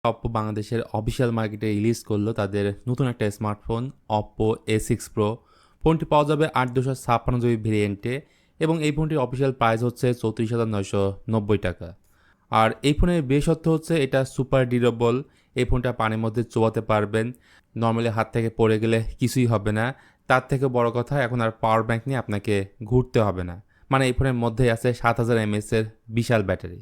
Oppo বাংলাদেশের official মার্কেটে release করলো তাদের নতুন একটা স্মার্টফোন অপ্পো A6 Pro। ফোনটি পাওয়া যাবে 8/256 ভেরিয়েন্টে এবং এই ফোনটির অফিসিয়াল প্রাইস হচ্ছে 34,990 টাকা। আর এই ফোনের বিশেষত্ব হচ্ছে এটা সুপার ডিউরেবল। এই ফোনটা পানির মধ্যে চোবাতে পারবেন, নর্মালি হাত থেকে পড়ে গেলে কিছুই হবে না। তার থেকে বড় কথা, এখন আর পাওয়ার ব্যাংক নিয়ে আপনাকে ঘুরতে হবে না। মানে এই ফোনের মধ্যেই আছে 7000 mAh এর বিশাল ব্যাটারি।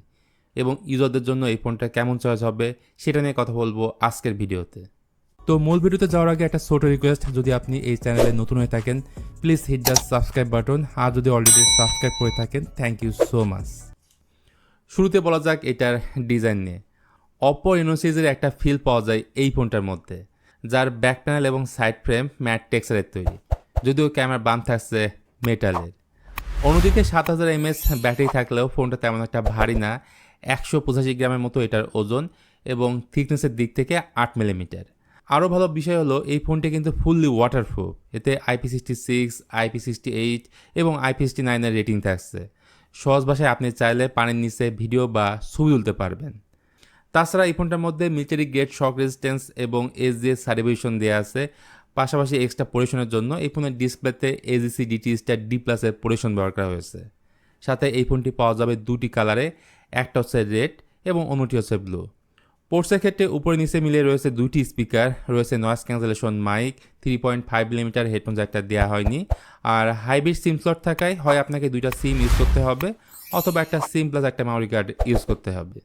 এবং ইউজারদের জন্য এই ফোনটা কেমন চয়েস হবে সেটা নিয়ে কথা বলবো আজকের ভিডিওতে। তো মূল ভিডিওতে যাওয়ার আগে একটা ছোট রিকোয়েস্ট, যদি আপনি এই চ্যানেলে নতুন হয়ে থাকেন please hit the subscribe button, আর যদি অলরেডি সাবস্ক্রাইব করে থাকেন থ্যাংক ইউ সো মাচ। শুরুতে বলা যাক এটার ডিজাইন নিয়ে। অপ্পো রেনো সিরিজের একটা ফিল পাওয়া যায় এই ফোনটার মধ্যে, যার ব্যাক প্যানেল এবং সাইড ফ্রেম ম্যাট টেক্সচারের তৈরি, যদিও ক্যামেরার বাম থাকছে মেটালের। অন্যদিকে 7000 mAh ব্যাটারি থাকলেও ফোনটা তেমন একটা ভারী না, 185 গ্রামের মতো এটার ওজন এবং থিকনেসের দিক থেকে 8 মিলিমিটার। আরও ভালো বিষয় হলো এই ফোনটি কিন্তু ফুললি ওয়াটারপ্রুফ, এতে IP66, IP68 এবং IP69 এর রেটিং থাকছে। সহজ ভাষায় আপনি চাইলে পানির নিচে ভিডিও বা ছবি তুলতে পারবেন। তাছাড়া এই ফোনটার মধ্যে মিলিটারি গ্রেড শক রেজিস্ট্যান্স এবং SGS সার্টিফিকেশন দেওয়া আছে। পাশাপাশি এক্সট্রা পরিশনের জন্য এই ফোনের ডিসপ্লেতে AGC DT Star D+ এর পরিশন ব্যবহার করা হয়েছে। সাথে এই ফোনটি পাওয়া যাবে দুটি কালারে, একটা হচ্ছে রেড এবং অন্যটি হচ্ছে ব্লু। পোর্টসের ক্ষেত্রে উপরে নিচে মিলিয়ে রয়েছে দুইটি স্পিকার, রয়েছে noise cancellation mic, 3.5 millimetre headphone জ্যাকটা দেওয়া হয়নি। আর হাইব্রিড সিম স্লট থাকায় হয় আপনাকে দুইটা সিম ইউজ করতে হবে অথবা একটা সিম প্লাস একটা মেমোরি কার্ড ইউজ করতে হবে।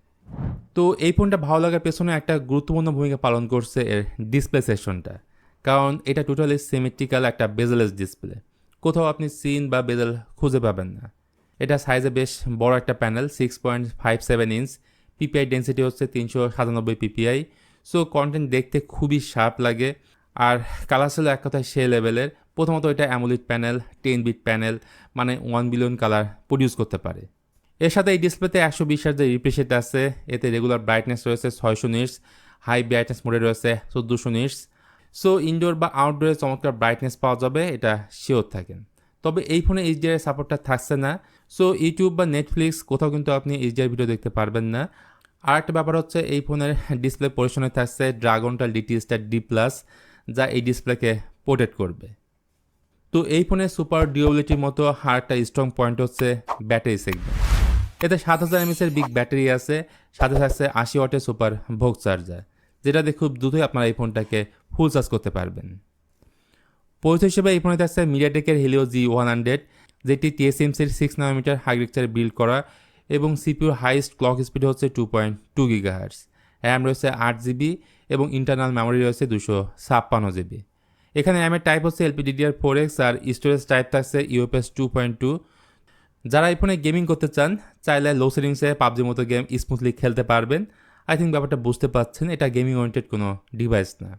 তো এই ফোনটা ভালো লাগার পেছনে একটা গুরুত্বপূর্ণ ভূমিকা পালন করছে এর ডিসপ্লে সেকশনটা, কারণ এটা টোটালি সিমেট্রিক্যাল একটা বেজেলেস ডিসপ্লে। কোথাও আপনি সিন বা বেজেল খুঁজে পাবেন না। এটা সাইজে বেশ বড় একটা প্যানেল, 6.57 ইঞ্চ, পিপিআই ডেন্সিটি হচ্ছে 397 পিপিআই। সো কন্টেন্ট দেখতে খুবই শার্প লাগে। আর কালার ছিল এক কথায় সে লেভেলের। প্রথমত এটা অ্যামোলেড প্যানেল, 10 বিট প্যানেল, মানে 1 বিলিয়ন কালার প্রডিউস করতে পারে। এর সাথে এই ডিসপ্লেতে 120 হার্জ রিফ্রেশ রেট আছে। এতে রেগুলার ব্রাইটনেস রয়েছে 600 নিটস, হাই ব্রাইটনেস মোডে রয়েছে 1400 নিটস। সো ইনডোর বা আউটডোরে চমৎকার ব্রাইটনেস পাওয়া যাবে, এটা শিওর থাকেন। তবে এই ফোনে HDR সাপোর্টটা থাকছে না। সো ইউটিউব বা নেটফ্লিক্স কোথাও কিন্তু আপনি HDR ভিডিও দেখতে পারবেন না। আর একটা ব্যাপার হচ্ছে এই ফোনের ডিসপ্লে পরিশনে থাকছে ড্রাগনটাল DT Star D+, যা এই ডিসপ্লেকে প্রোটেক্ট করবে। তো এই ফোনের সুপার ডিউরেবিলিটির মতো আর একটা স্ট্রং পয়েন্ট হচ্ছে ব্যাটারি সেগমেন্ট। এতে 7000 mAh এর বিগ ব্যাটারি আছে, সাথে থাকছে 80 ওয়াটের সুপার ভোগ চার্জার, যেটাতে খুব দ্রুতই আপনারা এই ফোনটাকে ফুল চার্জ করতে পারবেন। পরিচয় হিসেবে এই ফোনে থাকছে মিডিয়াটেকের Helio G100, যেটি TSMCর 6 নানোমিটার হাইগ্রেকচারে বিল্ড করা এবং সিপিউর হাইস্ট ক্লক স্পিড হচ্ছে 2.2 GHz। র্যাম রয়েছে 8GB এবং ইন্টারনাল মেমোরি রয়েছে 256GB। এখানে র্যামের টাইপ হচ্ছে LPDDR4X আর স্টোরেজ টাইপ থাকছে UFS 2.2। যারা এই ফোনে গেমিং করতে চান চাইলে লো সেটিংসে পাবজির মতো গেম স্মুথলি খেলতে পারবেন। আই থিঙ্ক ব্যাপারটা বুঝতে পারছেন, এটা গেমিং ওরিয়েন্টেড কোনো ডিভাইস না।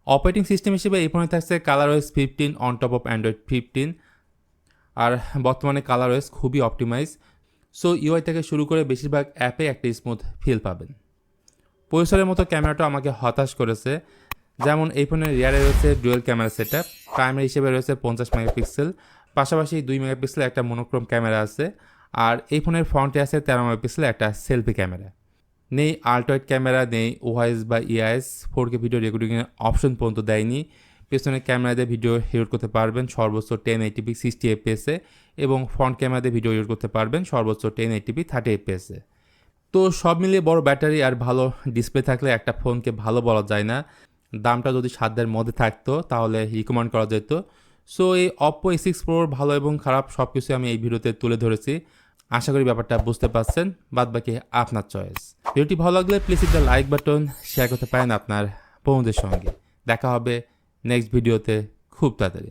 অপারেটিং সিস্টেম হিসেবে এই ফোনে থাকছে ColorOS 15 on top of Android 15। আর বর্তমানে ColorOS খুবই অপটিমাইজ। সো UI থেকে শুরু করে বেশিরভাগ অ্যাপে একটা স্মুথ ফিল পাবেন। পরিসরের মতো ক্যামেরাটা আমাকে হতাশ করেছে। যেমন এই ফোনের রিয়ারে রয়েছে ডুয়েল ক্যামেরা সেটআপ, প্রাইমারি হিসেবে রয়েছে 50 মেগাপিক্সেল, পাশাপাশি 2 মেগাপিক্সেল একটা মনোক্রোম ক্যামেরা আছে। আর এই ফোনের ফ্রন্টে আছে 13 মেগাপিক্সেল একটা সেলফি ক্যামেরা। নেই আল্ট্রাওয়াইড ক্যামেরা, নেই OIS বা EIS, 4K ভিডিও রেকর্ডিংয়ের অপশন পর্যন্ত দেয়নি। পেছনে ক্যামেরা দিয়ে ভিডিও রেকর্ড করতে পারবেন সর্বোচ্চ 1080p 60 fps এবং ফ্রন্ট ক্যামেরা দিয়ে ভিডিও রেকর্ড করতে পারবেন সর্বোচ্চ 1080p 30 fps। তো সব মিলিয়ে বড় ব্যাটারি আর ভালো ডিসপ্লে থাকলে একটা ফোনকে ভালো বলা যায় না। দামটা যদি সাধ্যের মধ্যে থাকতো তাহলে রিকমেন্ড করা যেত। সো এই অপ্পো A6 Pro ভালো এবং খারাপ সব কিছু আমি এই ভিডিওতে তুলে ধরেছি। আশা করি ব্যাপারটা বুঝতে পারছেন, বাদবাকি আপনার চয়েস। ভিডিওটি ভালো লাগলে please hit the like button, share করতে পারেন আপনার বন্ধুদের সঙ্গে। দেখা হবে নেক্সট ভিডিওতে খুব তাড়াতাড়ি।